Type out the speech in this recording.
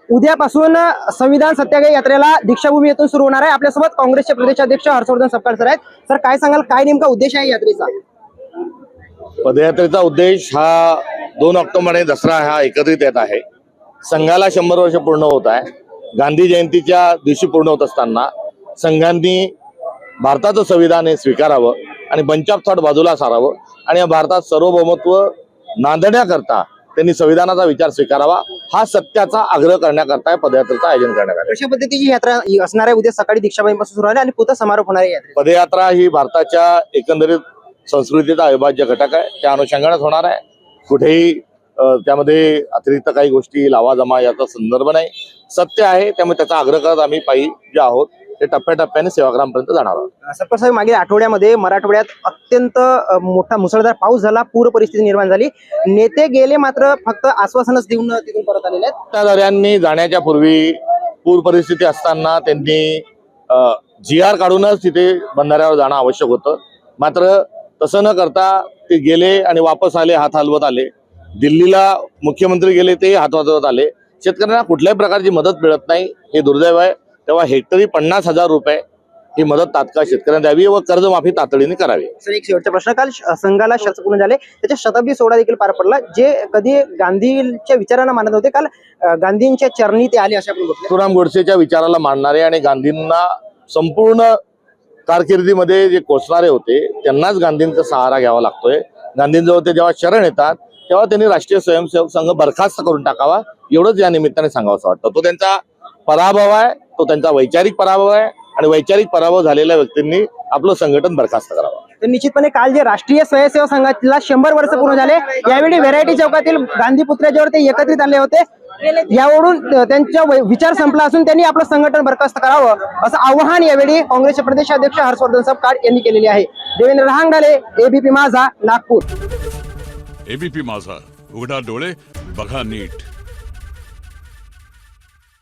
उद्यापासून संविधान सत्याग्रह यात्रेला दीक्षाभूमी येथून सुरू होणार आहे। आपल्यासोबत काँग्रेसचे प्रदेशाध्यक्ष हर्षवर्धन सपकाळ सर आहेत। सर, काय सांगाल, काय नेमका उद्देश आहे यात्रेचा? पदयात्रेचा उद्देश हा 2 ऑक्टोबर आणि दसरा हा एकत्रित येत आहे। संघाला 100 वर्ष पूर्ण होत आहे। गांधी जयंतीच्या दिवशी पूर्ण होत असताना संघांनी भारताचं संविधान हे स्वीकारावं आणि बंच ऑफ थॉट बाजूला सारावं आणि या भारतात सार्वभौमत्व नांदण्याकरता त्यांनी संविधानाचा विचार स्वीकारावा, हा सत्याचा आग्रह करण्याकरता पदयात्रेचं आयोजन करण्यात आलं। कशा पद्धतीची यात्रा असणार आहे? उद्या सकाळी दीक्षाभूमीपासून सुरू आहे आणि पुढे समारोप होणार आहे यात्रेचा। पदयात्रा ही भारताच्या एकंदरीत संस्कृतीचा अविभाज्य घटक आहे, त्या अनुषंगानेच होणार आहे। कुठेही त्यामध्ये अतिरिक्त काही गोष्टी लावाजमा याचा संदर्भ नाही, सत्य आहे। त्यामुळे त्याचा आग्रह करत आम्ही पायी जे आहोत ते टप्प्याटप्प्याने सेवाग्रामपर्यंत जाणार आहोत। सपकाळ साहेब, मागील आठवड्यामध्ये मराठवाड्यात अत्यंत मोठा मुसळधार पाऊस झाला, पूर परिस्थिती निर्माण झाली। नेते गेले, मात्र फक्त आश्वासनच देऊन तिथून परत आलेले आहेत। सत्ताधाऱ्यांनी जाण्याच्या पूर्वी पूर परिस्थिती असताना त्यांनी GR काढूनच तिथे बंधाऱ्यावर जाणं आवश्यक होतं, मात्र तसं न करता ते गेले आणि वापस आले, हात हलवत आले। दिल्लीला मुख्यमंत्री गेले, ते हात हलवत आले। शेतकऱ्यांना कुठल्याही प्रकारची मदत मिळत नाही, हे दुर्दैव आहे। तेव्हा हेक्टरी 50,000 रुपये ही मदत तात्काळ शेतकऱ्यांना द्यावी व कर्जमाफी तातडीने करावी। सर, एक शेवटचा प्रश्न, काल संघाला शतक पूर्ण झाले, त्याच्या शताब्दी सोहळा देखील पार पडला, जे कधी गांधींच्या विचारांना मानत होते, काल गांधींच्या चरणी ते आले अशा आपण बघतो। तुराम गोडसेच्या विचाराला मानणारे आणि गांधींना संपूर्ण कारकिर्दीमध्ये जे कोसणारे होते त्यांनाच गांधींचा सहारा घ्यावा लागतोय। गांधींजवळ ते जेव्हा शरण येतात तेव्हा त्यांनी राष्ट्रीय स्वयंसेवक संघ बरखास्त करून टाकावा, एवढंच या निमित्ताने सांगावंसं वाटतं। तो त्यांचा पराभव आहे, तो त्यांचा वैचारिक पराभव आहे आणि वैचारिक पराभव झालेल्या व्यक्तींनी आपलं संघटन बरखास्त करावं। तर निश्चितपणे काल जे राष्ट्रीय स्वयंसेवक संघाला 100 वर्ष पूर्ण झाले, यावेळी व्हेरायटी चौकातील गांधी पुतळ्याजवळ ते एकत्रित आले होते। यावरून त्यांचा विचार संपला असून त्यांनी आपलं संघटन बरखास्त करावं असं आवाहन यावेळी काँग्रेसचे प्रदेशाध्यक्ष हर्षवर्धन सपकाळ यांनी केलेले आहे। देवेंद्र रहांगडले, ABP माझा, नागपूर। ABP माझा, उघडा डोळे बघा नीट।